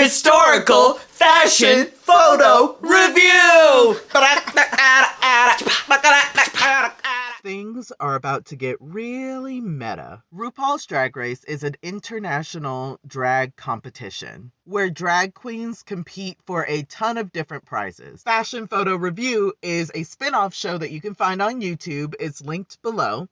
Historical Fashion Photo Review! Things are about to get really meta. RuPaul's Drag Race is an international drag competition where drag queens compete for a ton of different prizes. Fashion Photo Review is a spin-off show that you can find on YouTube. It's linked below,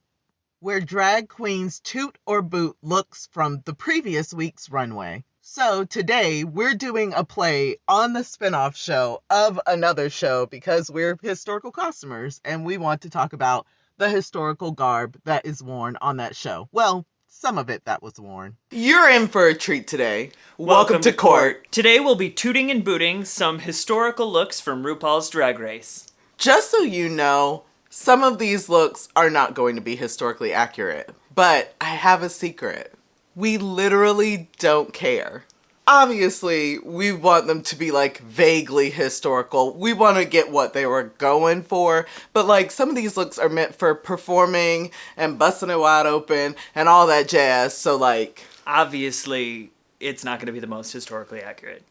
where drag queens toot or boot looks from the previous week's runway. So today we're doing a play on the spin-off show of another show because we're historical costumers and we want to talk about the historical garb that is worn on that show. Well, some of it that was worn. You're in for a treat today. Welcome to court. Today we'll be tooting and booting some historical looks from RuPaul's Drag Race. Just so you know, some of these looks are not going to be historically accurate, but I have a secret. We literally don't care. Obviously, we want them to be like vaguely historical. We want to get what they were going for, but like some of these looks are meant for performing and busting it wide open and all that jazz. So like, obviously, it's not going to be the most historically accurate.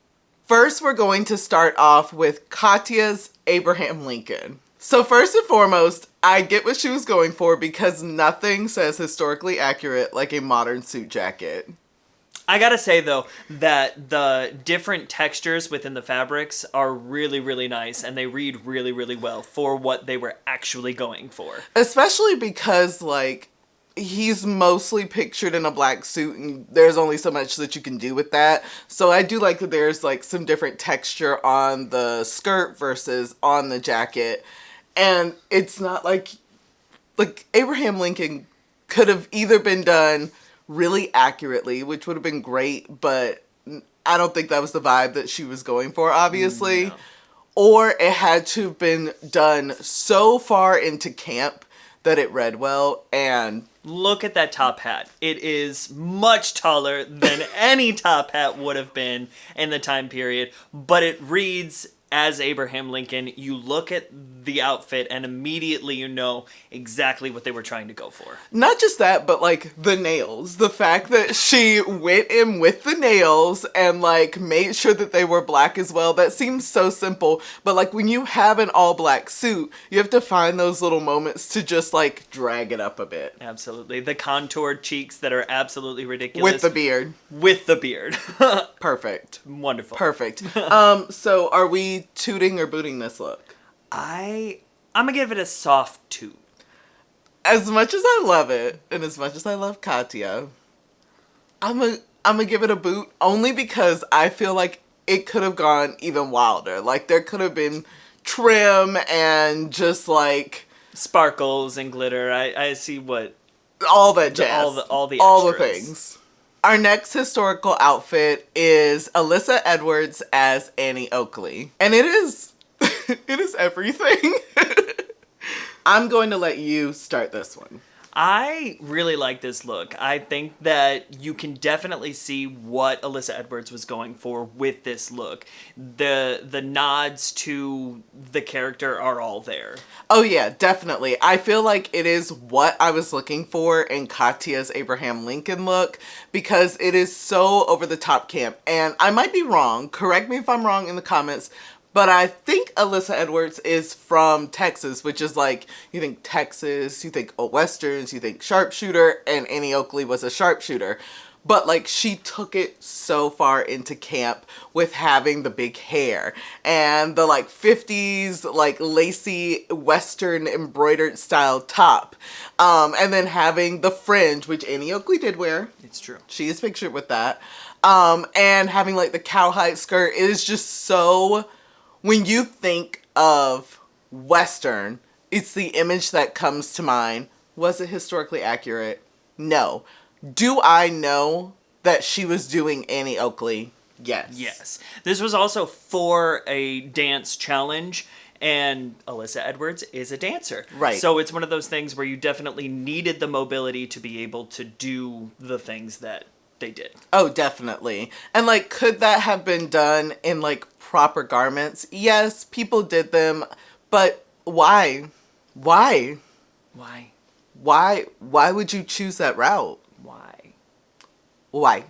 First, we're going to start off with Katya's Abraham Lincoln. So first and foremost, I get what she was going for because nothing says historically accurate like a modern suit jacket. I gotta say, though, that the different textures within the fabrics are really, really nice, and they read really, really well for what they were actually going for. Especially because, like, he's mostly pictured in a black suit, and there's only so much that you can do with that. So I do like that there's, like, some different texture on the skirt versus on the jacket. And it's not like Abraham Lincoln could have either been done really accurately, which would have been great, but I don't think that was the vibe that she was going for, obviously. No. Or it had to have been done so far into camp that it read well, and look at that top hat. It is much taller than any top hat would have been in the time period, but it reads as Abraham Lincoln. You look at the outfit and immediately you know exactly what they were trying to go for. Not just that, but like the nails. The fact that she went in with the nails and like made sure that they were black as well. That seems so simple, but like when you have an all black suit, you have to find those little moments to just like drag it up a bit. Absolutely. The contoured cheeks that are absolutely ridiculous. With the beard. With the beard. Perfect. Wonderful. Perfect. So are we tooting or booting this look? I'm gonna give it a soft toot. As much as I love it, and as much as I love Katya, I'm gonna give it a boot only because I feel like it could have gone even wilder. Like there could have been trim and just like sparkles and glitter. I see what all that jazz, all the things. Our next historical outfit is Alyssa Edwards as Annie Oakley, and it is it is everything. I'm going to let you start this one. I really like this look. I think that you can definitely see what Alyssa Edwards was going for with this look. The nods to the character are all there. Oh yeah, definitely. I feel like it is what I was looking for in Katya's Abraham Lincoln look because it is so over the top camp. And I might be wrong. Correct me if I'm wrong in the comments. But I think Alyssa Edwards is from Texas, which is like, you think Texas, you think old westerns, you think sharpshooter, and Annie Oakley was a sharpshooter. But like she took it so far into camp with having the big hair and the like 50s like lacy western embroidered style top. And then having the fringe, which Annie Oakley did wear. It's true. She is pictured with that. And having like the cowhide skirt is just so... When you think of Western, it's the image that comes to mind. Was it historically accurate? No. Do I know that she was doing Annie Oakley? Yes. Yes. This was also for a dance challenge, and Alyssa Edwards is a dancer. Right. So it's one of those things where you definitely needed the mobility to be able to do the things that they did. Oh, definitely. And like, could that have been done in like proper garments? Yes, people did them, but why? Why? Why? Why would you choose that route? Why? Why?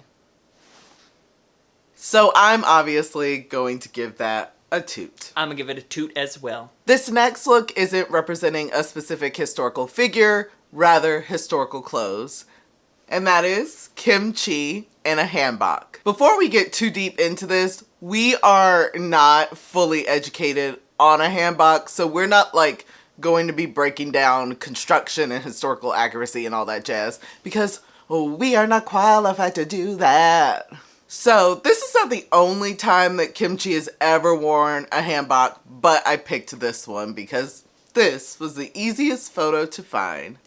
So I'm obviously going to give that a toot. I'm gonna give it a toot as well. This next look isn't representing a specific historical figure, rather historical clothes. And that is Kimchi in a hanbok. Before we get too deep into this, we are not fully educated on a hanbok, so we're not like going to be breaking down construction and historical accuracy and all that jazz, because we are not qualified to do that. So this is not the only time that Kimchi has ever worn a hanbok, but I picked this one because this was the easiest photo to find.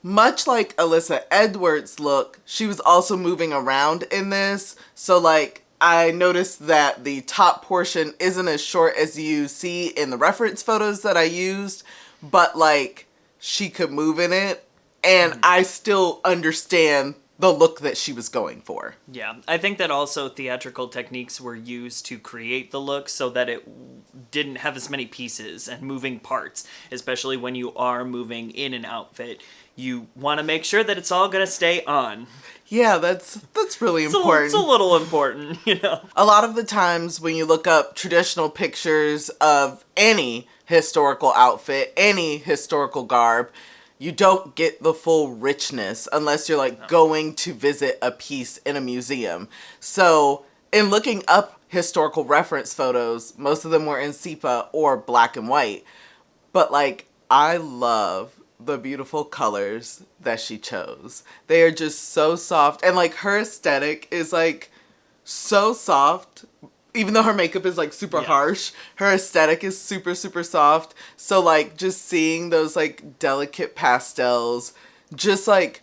Much like Alyssa Edwards' look, she was also moving around in this. So like I noticed that the top portion isn't as short as you see in the reference photos that I used, but like she could move in it, and I still understand the look that she was going for. Yeah, I think that also theatrical techniques were used to create the look so that it didn't have as many pieces and moving parts, especially when you are moving in an outfit. You want to make sure that it's all going to stay on. Yeah, that's really important. It's a little important, you know. A lot of the times when you look up traditional pictures of any historical outfit, any historical garb, you don't get the full richness unless you're like going to visit a piece in a museum. So in looking up historical reference photos, most of them were in sepia or black and white. But like, I love the beautiful colors that she chose. They are just so soft, and like her aesthetic is like so soft. Even though her makeup is like super harsh, her aesthetic is super, super soft. So like just seeing those like delicate pastels just like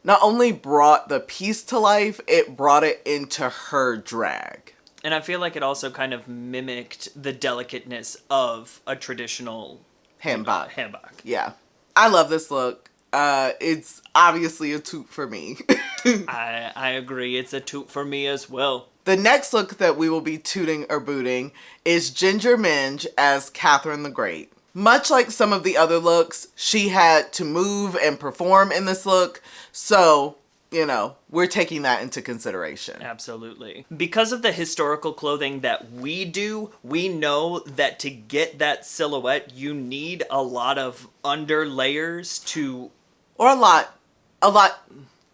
not only brought the piece to life, it brought it into her drag. And I feel like it also kind of mimicked the delicateness of a traditional Hanbok. hanbok. Yeah. I love this look. It's obviously a toot for me. I agree. It's a toot for me as well. The next look that we will be tooting or booting is Ginger Minge as Katherine the Great. Much like some of the other looks, she had to move and perform in this look, so, you know, we're taking that into consideration. Absolutely. Because of the historical clothing that we do, we know that to get that silhouette, you need a lot of under layers to... Or a lot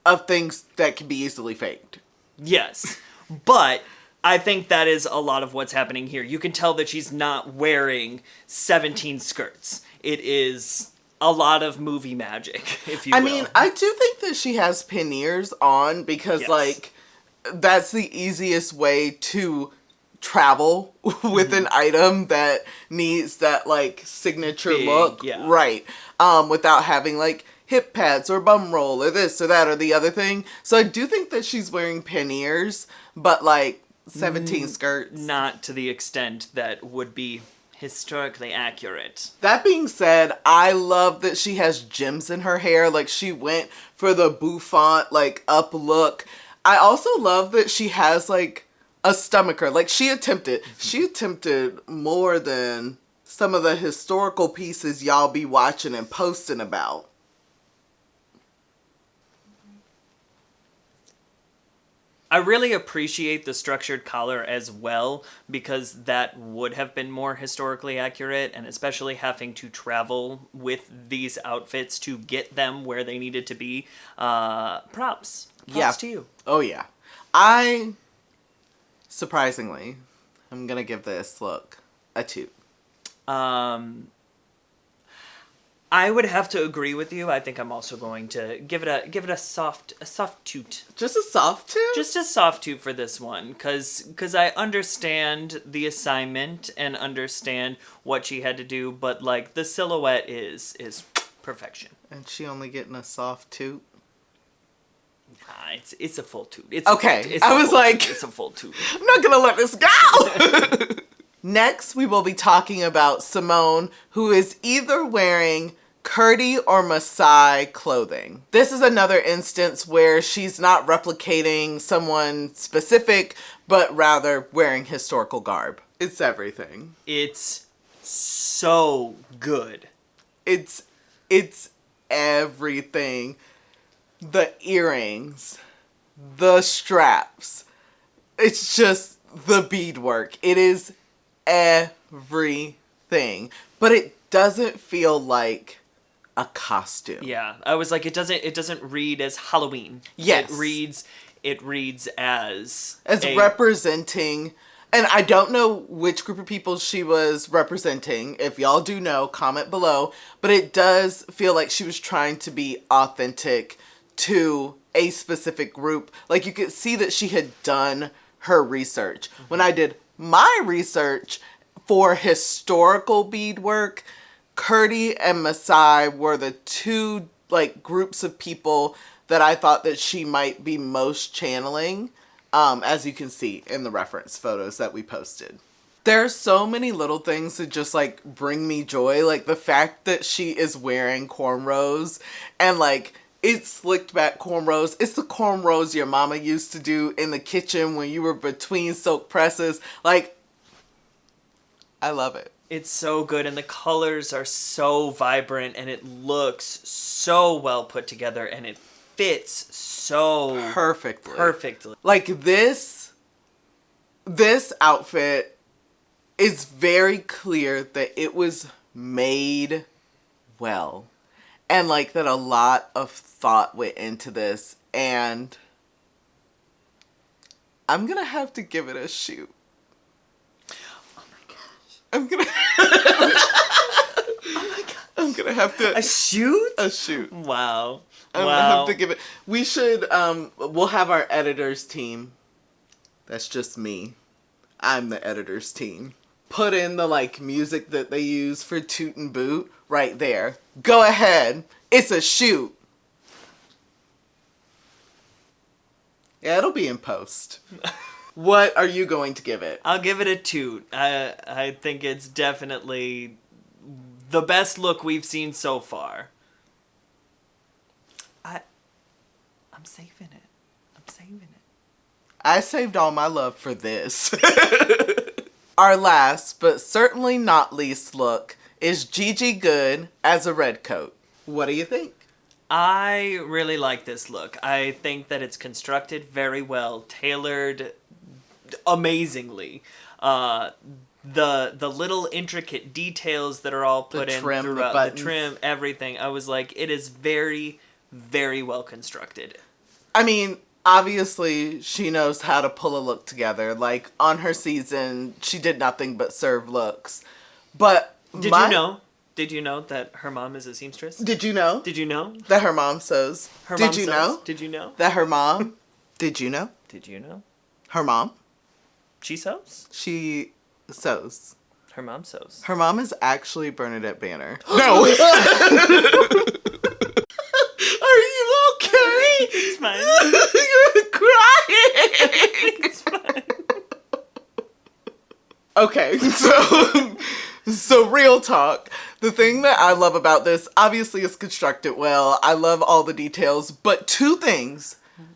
of things that can be easily faked. Yes. But I think that is a lot of what's happening here. You can tell that she's not wearing 17 skirts. It is a lot of movie magic, if you will. I mean, I do think that she has panniers on because, like, that's the easiest way to travel with an item that needs that, like, signature look. Yeah. Right. Without having, like, hip pads or bum roll or this or that or the other thing. So I do think that she's wearing panniers, but like 17 skirts. Not to the extent that would be historically accurate. That being said, I love that she has gems in her hair. Like she went for the bouffant, like up look. I also love that she has like a stomacher. Like she attempted more than some of the historical pieces y'all be watching and posting about. I really appreciate the structured collar as well, because that would have been more historically accurate, and especially having to travel with these outfits to get them where they needed to be. Props to you. Oh yeah. Surprisingly, I'm gonna give this look a 2. I would have to agree with you. I think I'm also going to give it a soft toot. Just a soft toot? Just a soft toot for this one, cause I understand the assignment and understand what she had to do, but like the silhouette is perfection. And she only getting a soft toot? Nah, it's a full toot. Okay, I was like, it's a full toot. I'm not gonna let this go. Next, we will be talking about Symone, who is either wearing Kurdi or Maasai clothing. This is another instance where she's not replicating someone specific, but rather wearing historical garb. It's everything. It's so good. It's everything. The earrings, the straps, It's just the beadwork. It is everything. But it doesn't feel like a costume. Yeah, I was like, it doesn't read as Halloween. Yes. It reads as representing, and I don't know which group of people she was representing. If y'all do know, comment below. But it does feel like she was trying to be authentic to a specific group. Like, you could see that she had done her research. Mm-hmm. When I did my research for historical beadwork, Curdy and Masai were the two, like, groups of people that I thought that she might be most channeling, as you can see in the reference photos that we posted. There are so many little things that just, like, bring me joy. Like, the fact that she is wearing cornrows and, like, it's slicked back cornrows. It's the cornrows your mama used to do in the kitchen when you were between silk presses. Like, I love it. It's so good, and the colors are so vibrant, and it looks so well put together, and it fits so perfectly. Like, this outfit is very clear that it was made well, and like that a lot of thought went into this, and I'm gonna have to give it a shoot. I'm gonna I'm gonna have to a shoot. Wow. I'm gonna have to give it. We should we'll have our editors team. That's just me. I'm the editors team. Put in the like music that they use for Toot and Boot right there. Go ahead. It's a shoot. Yeah, it'll be in post. What are you going to give it? I'll give it a toot. I think it's definitely the best look we've seen so far. I'm saving it. I saved all my love for this. Our last, but certainly not least look is Gigi Good as a Redcoat. What do you think? I really like this look. I think that it's constructed very well, tailored amazingly. The little intricate details that are all put in throughout, the trim, everything. I was like, it is very, very well constructed. I mean, obviously she knows how to pull a look together. Like, on her season, she did nothing but serve looks. But Did you know that her mom is a seamstress? Did you know? Did you know? That her mom sews. Did you know? That her mom... Did you know? Did you know? Her mom? She sews? She sews. Her mom sews. Her mom is actually Bernadette Banner. No! Are you okay? It's fine. You're crying! It's fine. Okay, so real talk. The thing that I love about this, obviously it's constructed well. I love all the details, but two things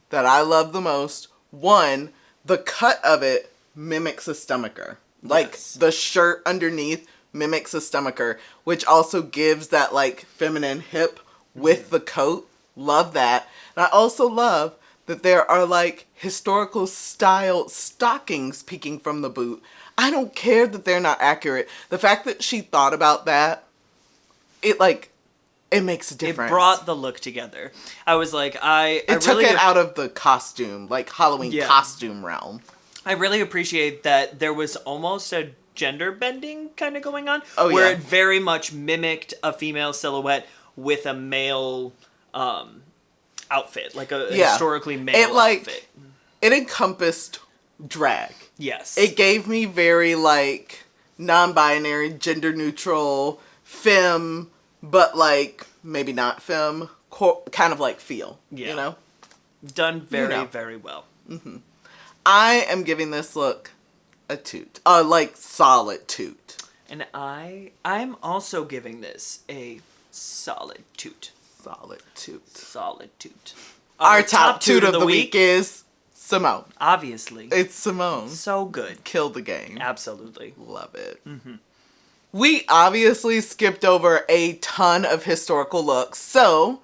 that I love the most. One, the cut of it mimics a stomacher. Like, yes. The shirt underneath mimics a stomacher, which also gives that, like, feminine hip with the coat. Love that. And I also love that there are, like, historical style stockings peeking from the boot. I don't care that they're not accurate. The fact that she thought about that, it makes a difference. It brought the look together. I was like, It took it out of the costume, like Halloween costume realm. I really appreciate that there was almost a gender bending kind of going on. Where it very much mimicked a female silhouette with a male outfit. Like a historically male outfit. It encompassed drag. Yes. It gave me very, like, non-binary, gender-neutral, femme, but, like, maybe not femme, kind of, like, feel, you know? Done very, very well. Mm-hmm. I am giving this look a toot. Like, solid toot. And I'm also giving this a solid toot. Solid toot. Solid toot. Our top toot of the week is Symone. Obviously. It's Symone. So good. Killed the game. Absolutely. Love it. Mm-hmm. We obviously skipped over a ton of historical looks, so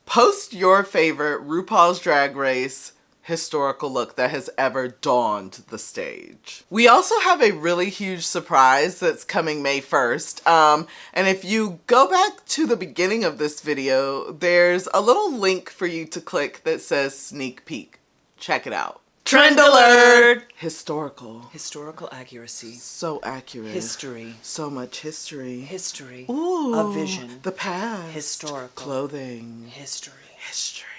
post your favorite RuPaul's Drag Race historical look that has ever dawned the stage. We also have a really huge surprise that's coming May 1st. And if you go back to the beginning of this video, there's a little link for you to click that says sneak peek. Check it out. Trend alert! Historical. Historical accuracy. So accurate. History. So much history. History. Ooh. A vision. The past. Historical. Clothing. History. History.